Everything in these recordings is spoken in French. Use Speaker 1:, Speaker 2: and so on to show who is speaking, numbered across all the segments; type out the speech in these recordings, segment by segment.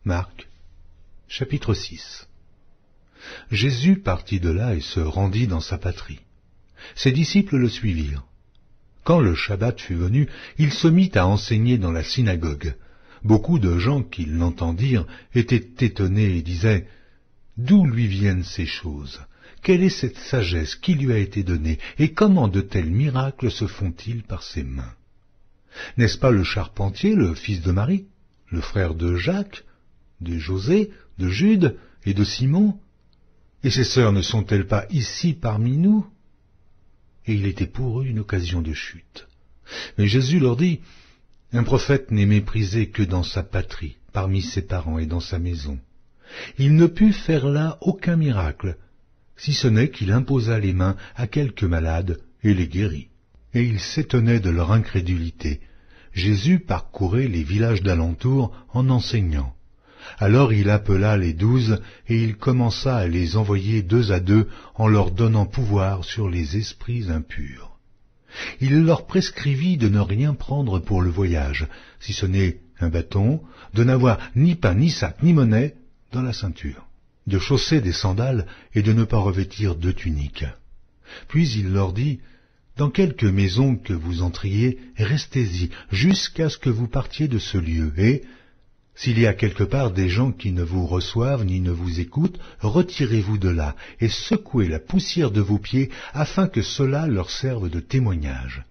Speaker 1: Marc, chapitre 6. Jésus partit de là et se rendit dans sa patrie. Ses disciples le suivirent. Quand le Shabbat fut venu, il se mit à enseigner dans la synagogue. Beaucoup de gens qui l'entendirent étaient étonnés et disaient « D'où lui viennent ces choses ? Quelle est cette sagesse qui lui a été donnée, et comment de tels miracles se font-ils par ses mains ? N'est-ce pas le charpentier, le fils de Marie, le frère de Jacques, de José, de Jude et de Simon ? Et ses sœurs ne sont-elles pas ici parmi nous ?» Et il était pour eux une occasion de chute. Mais Jésus leur dit, « Un prophète n'est méprisé que dans sa patrie, parmi ses parents et dans sa maison. Il ne put faire là aucun miracle, si ce n'est qu'il imposa les mains à quelques malades et les guérit. » Et ils s'étonnaient de leur incrédulité. Jésus parcourait les villages d'alentour en enseignant. Alors il appela les 12 et il commença à les envoyer 2 à 2 en leur donnant pouvoir sur les esprits impurs. Il leur prescrivit de ne rien prendre pour le voyage, si ce n'est un bâton, de n'avoir ni pain, ni sac, ni monnaie dans la ceinture, de chausser des sandales et de ne pas revêtir de tunique. Puis il leur dit, « Dans quelque maison que vous entriez, restez-y jusqu'à ce que vous partiez de ce lieu, et s'il y a quelque part des gens qui ne vous reçoivent ni ne vous écoutent, retirez-vous de là et secouez la poussière de vos pieds afin que cela leur serve de témoignage. »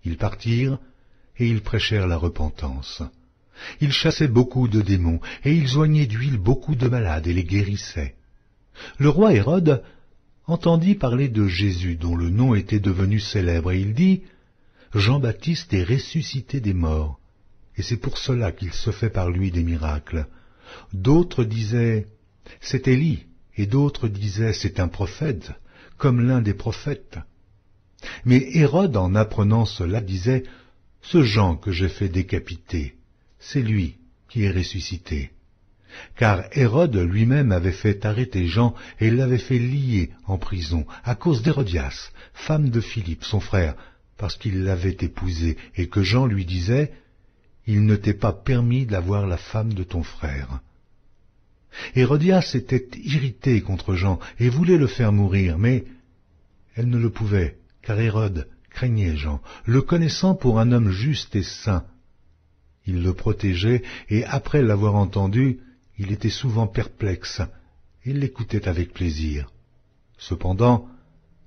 Speaker 1: Ils partirent et ils prêchèrent la repentance. Ils chassaient beaucoup de démons et ils oignaient d'huile beaucoup de malades et les guérissaient. Le roi Hérode entendit parler de Jésus dont le nom était devenu célèbre et il dit « Jean-Baptiste est ressuscité des morts. » Et c'est pour cela qu'il se fait par lui des miracles. D'autres disaient « C'est Élie » et d'autres disaient « C'est un prophète, comme l'un des prophètes. » Mais Hérode, en apprenant cela, disait « Ce Jean que j'ai fait décapiter, c'est lui qui est ressuscité. » Car Hérode lui-même avait fait arrêter Jean et l'avait fait lier en prison à cause d'Hérodias, femme de Philippe, son frère, parce qu'il l'avait épousée et que Jean lui disait « Il ne t'est pas permis d'avoir la femme de ton frère. » Hérodias était irritée contre Jean et voulait le faire mourir, mais elle ne le pouvait, car Hérode craignait Jean, le connaissant pour un homme juste et saint. Il le protégeait et après l'avoir entendu, il était souvent perplexe et l'écoutait avec plaisir. Cependant,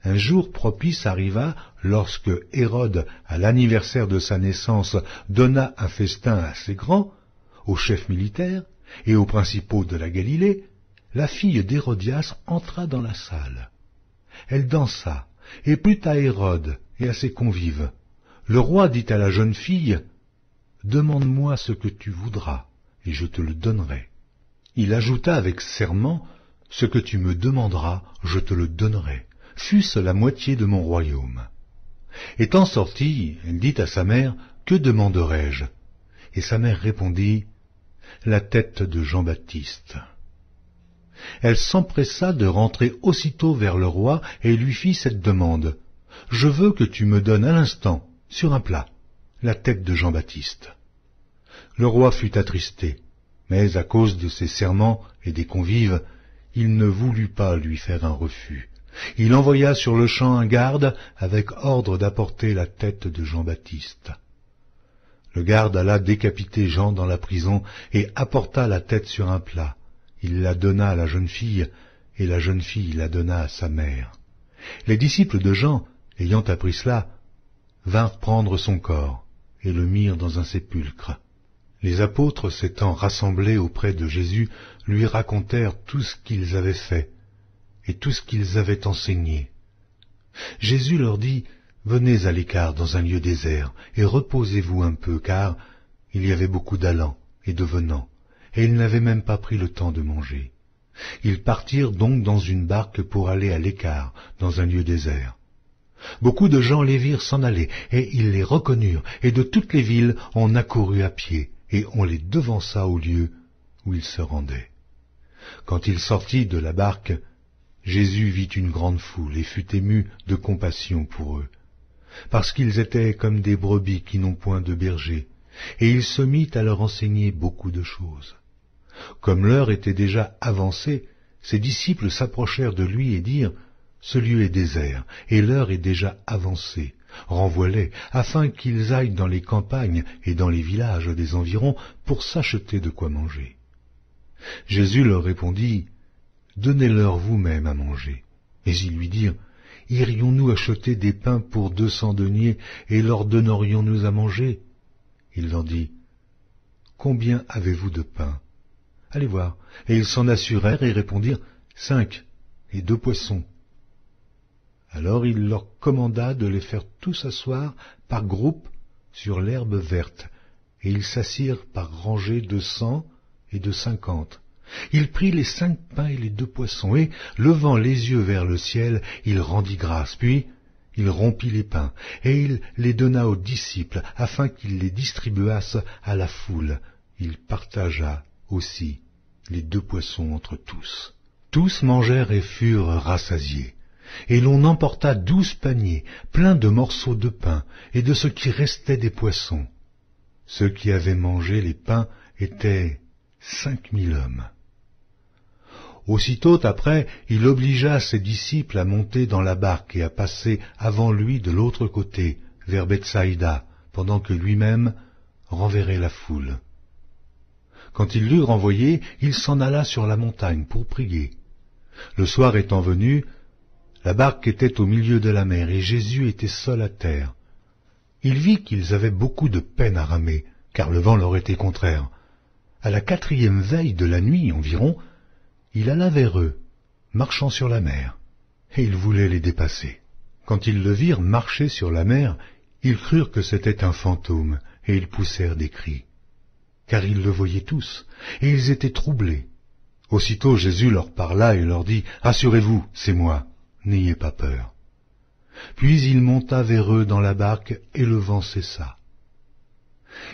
Speaker 1: un jour propice arriva lorsque Hérode, à l'anniversaire de sa naissance, donna un festin assez grand aux chefs militaires et aux principaux de la Galilée. La fille d'Hérodias entra dans la salle. Elle dansa et plut à Hérode et à ses convives. Le roi dit à la jeune fille, « Demande-moi ce que tu voudras, et je te le donnerai. » Il ajouta avec serment, « Ce que tu me demanderas, je te le donnerai, fût-ce la moitié de mon royaume. » Étant sortie, elle dit à sa mère, « Que demanderai-je » Et sa mère répondit, « La tête de Jean-Baptiste. » Elle s'empressa de rentrer aussitôt vers le roi et lui fit cette demande, « Je veux que tu me donnes à l'instant, sur un plat, la tête de Jean-Baptiste. » Le roi fut attristé, mais à cause de ses serments et des convives, il ne voulut pas lui faire un refus. Il envoya sur le champ un garde avec ordre d'apporter la tête de Jean-Baptiste. Le garde alla décapiter Jean dans la prison et apporta la tête sur un plat. Il la donna à la jeune fille, et la jeune fille la donna à sa mère. Les disciples de Jean, ayant appris cela, vinrent prendre son corps et le mirent dans un sépulcre. Les apôtres, s'étant rassemblés auprès de Jésus, lui racontèrent tout ce qu'ils avaient fait et tout ce qu'ils avaient enseigné. Jésus leur dit, « Venez à l'écart dans un lieu désert et reposez-vous un peu, car il y avait beaucoup d'allants et de venants, et ils n'avaient même pas pris le temps de manger. » Ils partirent donc dans une barque pour aller à l'écart, dans un lieu désert. Beaucoup de gens les virent s'en aller, et ils les reconnurent, et de toutes les villes on accourut à pied, et on les devança au lieu où ils se rendaient. Quand il sortit de la barque, Jésus vit une grande foule et fut ému de compassion pour eux, parce qu'ils étaient comme des brebis qui n'ont point de berger, et il se mit à leur enseigner beaucoup de choses. Comme l'heure était déjà avancée, ses disciples s'approchèrent de lui et dirent « Ce lieu est désert, et l'heure est déjà avancée. Renvoie-les, afin qu'ils aillent dans les campagnes et dans les villages des environs pour s'acheter de quoi manger. » Jésus leur répondit « Donnez-leur vous-même à manger. » Et ils lui dirent « Irions-nous acheter des pains pour 200 deniers et leur donnerions-nous à manger ?» Il leur dit « Combien avez-vous de pain? Allez voir. » Et ils s'en assurèrent et répondirent « 5 et 2 poissons. » Alors il leur commanda de les faire tous asseoir par groupes sur l'herbe verte, et ils s'assirent par rangées de 100 et de 50. Il prit les 5 pains et les 2 poissons, et, levant les yeux vers le ciel, il rendit grâce. Puis il rompit les pains, et il les donna aux disciples, afin qu'ils les distribuassent à la foule. Il partagea aussi les 2 poissons entre tous. Tous mangèrent et furent rassasiés. Et l'on emporta 12 paniers, pleins de morceaux de pain, et de ce qui restait des poissons. Ceux qui avaient mangé les pains étaient 5000 hommes. Aussitôt après, il obligea ses disciples à monter dans la barque et à passer avant lui de l'autre côté, vers Bethsaïda, pendant que lui-même renverrait la foule. Quand il l'eut renvoyé, il s'en alla sur la montagne pour prier. Le soir étant venu, la barque était au milieu de la mer, et Jésus était seul à terre. Il vit qu'ils avaient beaucoup de peine à ramer, car le vent leur était contraire. À la 4e veille de la nuit environ, il alla vers eux, marchant sur la mer, et il voulait les dépasser. Quand ils le virent marcher sur la mer, ils crurent que c'était un fantôme, et ils poussèrent des cris. Car ils le voyaient tous, et ils étaient troublés. Aussitôt Jésus leur parla et leur dit « Rassurez-vous, c'est moi. N'ayez pas peur. » Puis il monta vers eux dans la barque, et le vent cessa.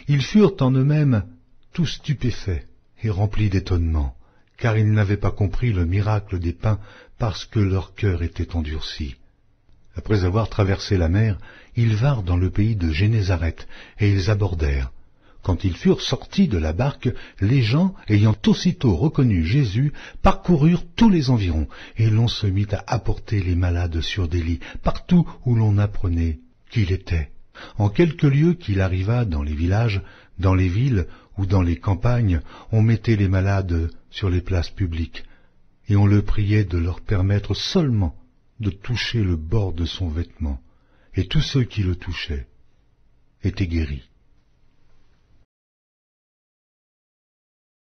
Speaker 1: Ils furent en eux-mêmes tous stupéfaits et remplis d'étonnement, car ils n'avaient pas compris le miracle des pains, parce que leur cœur était endurci. Après avoir traversé la mer, ils vinrent dans le pays de Génézareth, et ils abordèrent. Quand ils furent sortis de la barque, les gens, ayant aussitôt reconnu Jésus, parcoururent tous les environs, et l'on se mit à apporter les malades sur des lits, partout où l'on apprenait qu'il était. En quelques lieues qu'il arriva dans les villages, dans les villes ou dans les campagnes, on mettait les malades sur les places publiques, et on le priait de leur permettre seulement de toucher le bord de son vêtement, et tous ceux qui le touchaient étaient guéris.